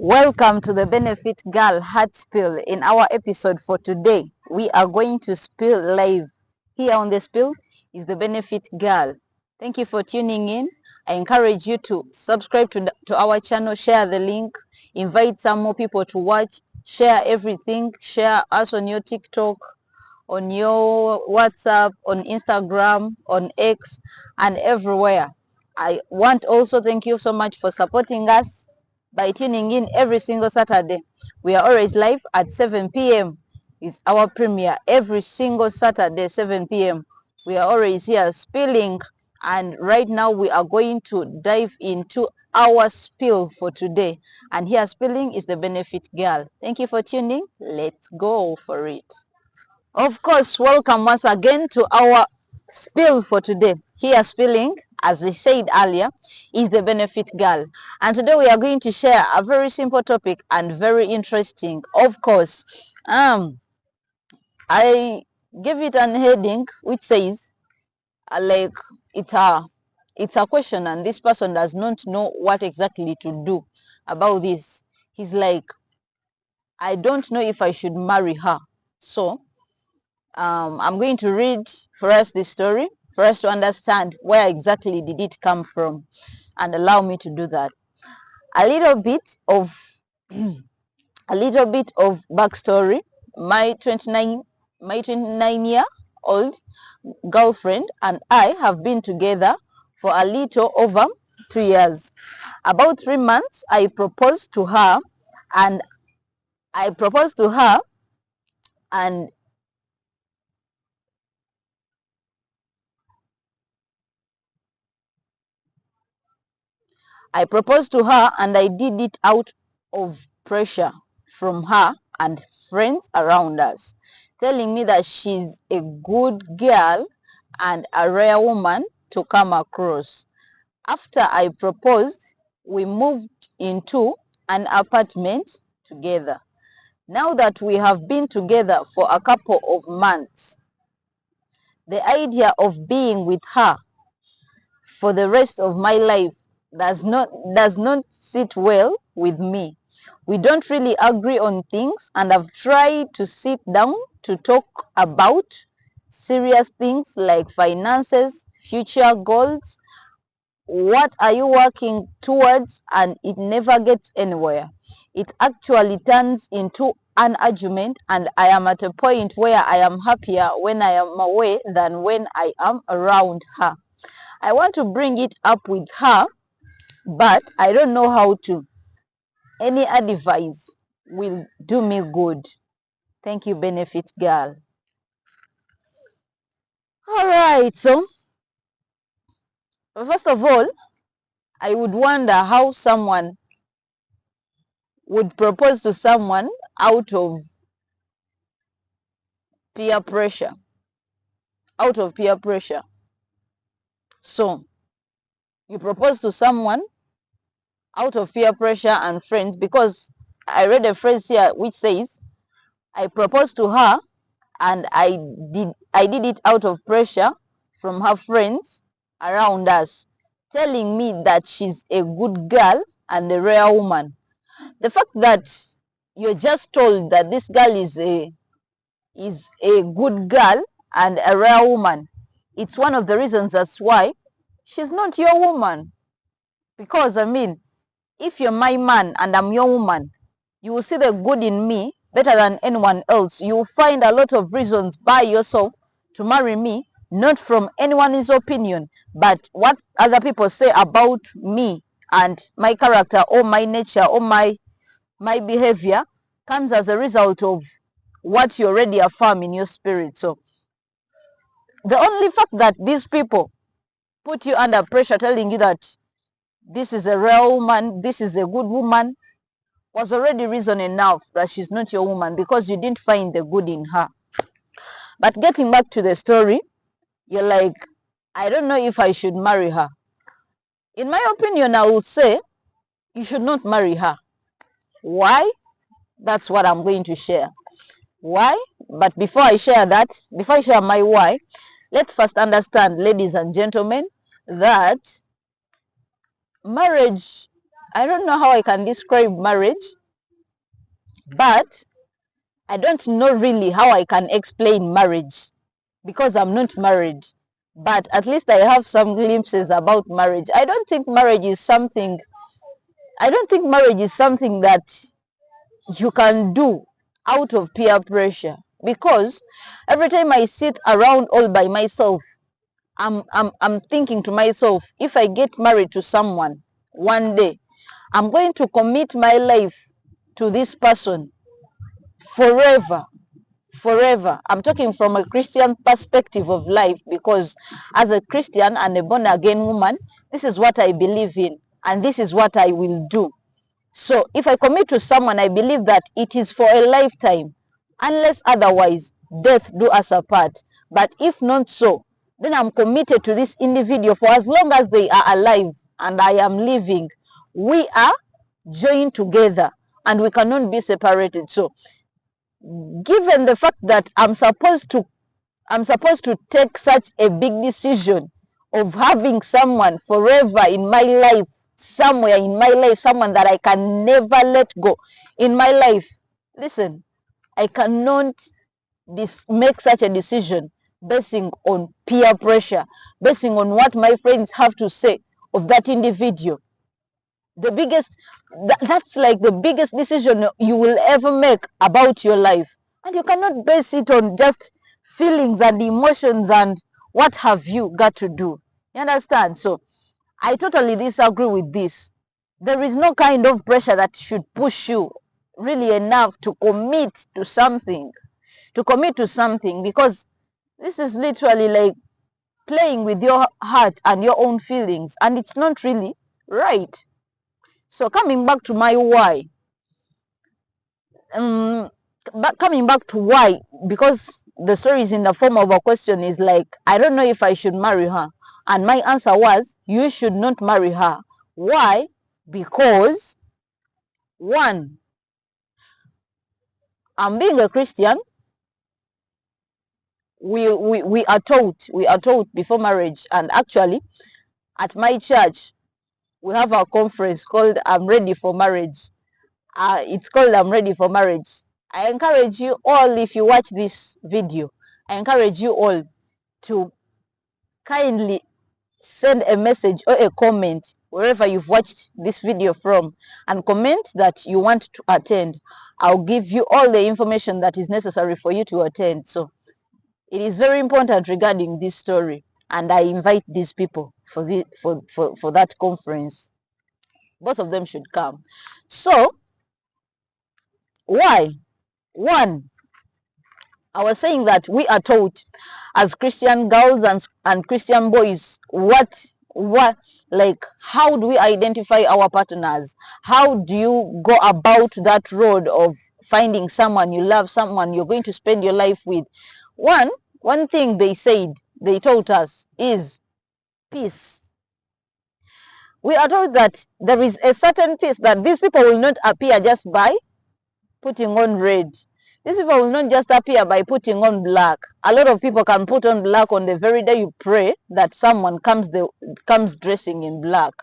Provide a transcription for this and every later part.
Welcome to the Benefit Girl Heart Spill. In our episode for today, we are going to spill live. Here on the spill is the Benefit Girl. Thank you for tuning in. I encourage you to subscribe to our channel, share the link, invite some more people to watch, share everything, share us on your TikTok, on your WhatsApp, on Instagram, on X, and everywhere. I want also thank you so much for supporting us by tuning in every single Saturday. We are always live at 7 p.m. It's our premiere every single Saturday, 7 p.m. We are always here spilling, and right now we are going to dive into our spill for today. And here spilling is the Benefit Girl. Thank you for tuning. Let's go for it. Of course, welcome once again to our spill for today. Here spilling, as I said earlier, is the Benefit Girl. And today we are going to share a very simple topic and very interesting. Of course, I gave it an heading which says, like, it's a question and this person does not know what exactly to do about this. He's like, I don't know if I should marry her. So I'm going to read for us the story for us to understand where exactly did it come from, and allow me to do that. A little bit of backstory. My 29-year old girlfriend and I have been together for a little over 2 years. About 3 months I proposed to her, and I proposed to her and I proposed to her and I did it out of pressure from her and friends around us, telling me that she's a good girl and a rare woman to come across. After I proposed, we moved into an apartment together. Now that we have been together for a couple of months, the idea of being with her for the rest of my life does not sit well with me. We don't really agree on things, and I've tried to sit down to talk about serious things like finances, future goals, what are you working towards, and it never gets anywhere. It actually turns into an argument, and I am at a point where I am happier when I am away than when I am around her. I want to bring it up with her, but I don't know how to. Any advice will do me good. Thank you, Benefit Girl. All right, so first of all, I would wonder how someone would propose to someone out of peer pressure. Out of peer pressure. So, you propose to someone out of peer pressure and friends, because I read a phrase here which says, I proposed to her and I did it out of pressure from her friends around us, telling me that she's a good girl and a rare woman. The fact that you're just told that this girl is a good girl and a rare woman, it's one of the reasons that's why she's not your woman. Because I mean, if you're my man and I'm your woman, you will see the good in me better than anyone else. You will find a lot of reasons by yourself to marry me, not from anyone's opinion, but what other people say about me and my character or my nature or my behavior comes as a result of what you already affirm in your spirit. So the only fact that these people put you under pressure, telling you that this is a real woman, this is a good woman, was already reason enough that she's not your woman, because you didn't find the good in her. But getting back to the story, you're like, I don't know if I should marry her. In my opinion, I would say you should not marry her. Why? That's what I'm going to share. Why? But before I share that, before I share my why, let's first understand, ladies and gentlemen, that marriage, I don't know how I can describe marriage, But I don't know really how I can explain marriage because I'm not married. But at least I have some glimpses about marriage. I don't think marriage is something that you can do out of peer pressure, because every time I sit around all by myself, I'm thinking to myself, if I get married to someone one day, I'm going to commit my life to this person forever. Forever. I'm talking from a Christian perspective of life, because as a Christian and a born again woman, this is what I believe in and this is what I will do. So if I commit to someone, I believe that it is for a lifetime, unless otherwise death do us apart. But if not so, then I'm committed to this individual for as long as they are alive and I am living. We are joined together and we cannot be separated. So given the fact that I'm supposed to take such a big decision of having someone forever in my life, somewhere in my life, someone that I can never let go in my life, listen, I cannot make such a decision basing on peer pressure, basing on what my friends have to say of that individual. The biggest, that's like the biggest decision you will ever make about your life, and you cannot base it on just feelings and emotions and what have you got to do. You understand? So I totally disagree with this. There is no kind of pressure that should push you really enough to commit to something, because this is literally like playing with your heart and your own feelings, and it's not really right. So coming back to my why, coming back to why, because the story is in the form of a question, is like, I don't know if I should marry her. And my answer was, you should not marry her. Why? Because, one, I'm being a Christian, we are taught before marriage, and actually at my church we have a conference called I'm Ready for Marriage. It's called I'm Ready for Marriage. I encourage you all, if you watch this video, I encourage you all to kindly send a message or a comment wherever you've watched this video from, and comment that you want to attend. I'll give you all the information that is necessary for you to attend. So it is very important regarding this story, and I invite these people for that conference. Both of them should come. So why? One, I was saying that we are taught as Christian girls and Christian boys what like, how do we identify our partners? How do you go about that road of finding someone you love, someone you're going to spend your life with? One thing they taught us is peace. We are told that there is a certain peace that these people will not appear just by putting on red. These people will not just appear by putting on black. A lot of people can put on black on the very day you pray that someone comes dressing in black.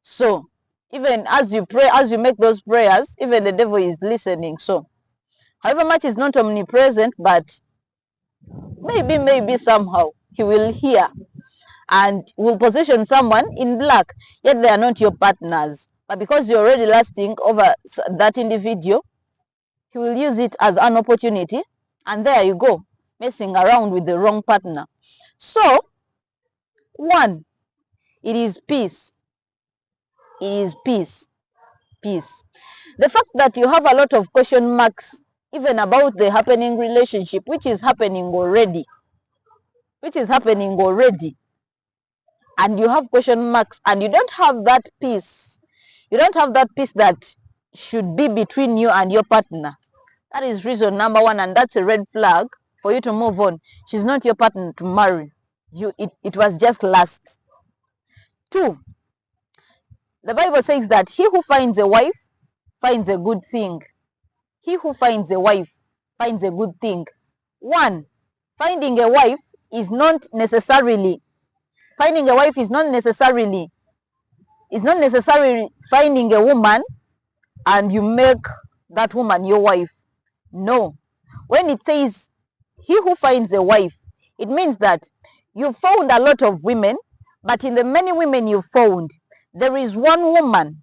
So even as you pray, as you make those prayers, even the devil is listening. So however much is not omnipresent, but maybe somehow he will hear and will position someone in black, yet they are not your partners. But because you're already lasting over that individual, he will use it as an opportunity, and there you go, messing around with the wrong partner. So, one, it is peace. It is peace. Peace. The fact that you have a lot of question marks even about the happening relationship, which is happening already, and you have question marks and you don't have that peace. You don't have that peace that should be between you and your partner. That is reason number one, and that's a red flag for you to move on. She's not your partner to marry. It was just lust. Two, the Bible says that he who finds a wife finds a good thing. He who finds a wife finds a good thing. One, finding a wife is not necessarily finding finding a woman and you make that woman your wife. No. When it says he who finds a wife, it means that you found a lot of women, but in the many women you found, there is one woman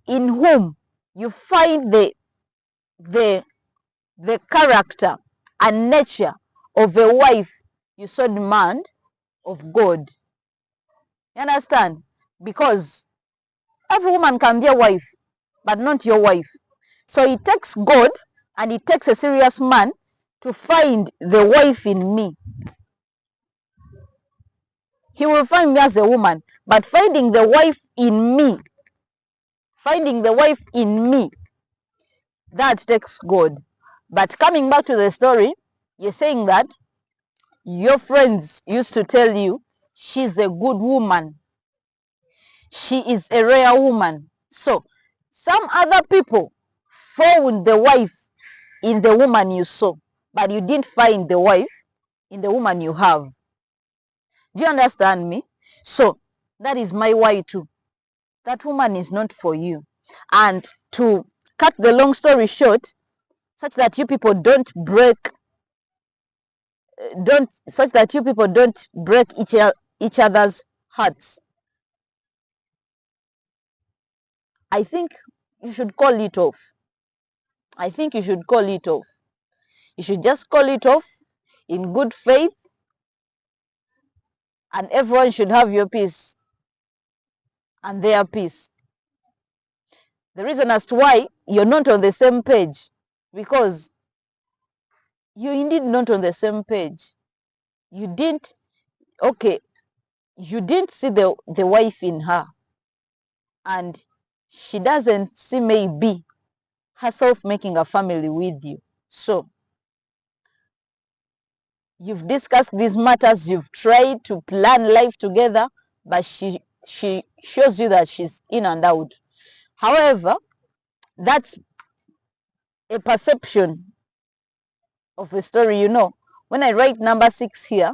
in whom you find the character and nature of a wife you so demand of God. You understand? Because every woman can be a wife, but not your wife. So it takes God and it takes a serious man to find the wife in me. He will find me as a woman, but finding the wife in me, that takes God. But coming back to the story, you're saying that your friends used to tell you she's a good woman, she is a rare woman. So some other people found the wife in the woman you saw, but you didn't find the wife in the woman you have. Do you understand me? So that is my why too. That woman is not for you. And to cut the long story short, such that you people don't break each other's hearts, I think you should call it off. I think you should call it off. You should just call it off in good faith, and everyone should have your peace and their peace. The reason as to why you're not on the same page, because you're indeed not on the same page. You didn't see the wife in her, and she doesn't see maybe herself making a family with you. So you've discussed these matters, you've tried to plan life together, but she shows you that she's in and out. However, that's a perception of the story. When I write number 6 here,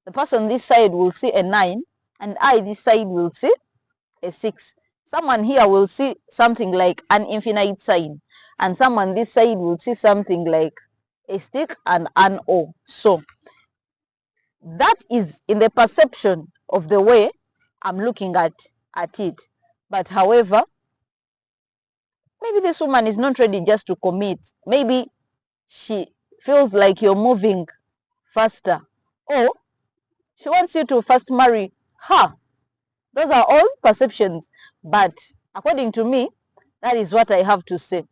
the person this side will see a 9, and I this side will see a 6. Someone here will see something like an infinite sign, and someone this side will see something like a stick and an O. So that is in the perception of the way I'm looking at it. But however, maybe this woman is not ready just to commit. Maybe she feels like you're moving faster, or she wants you to first marry her. Those are all perceptions, but according to me, that is what I have to say.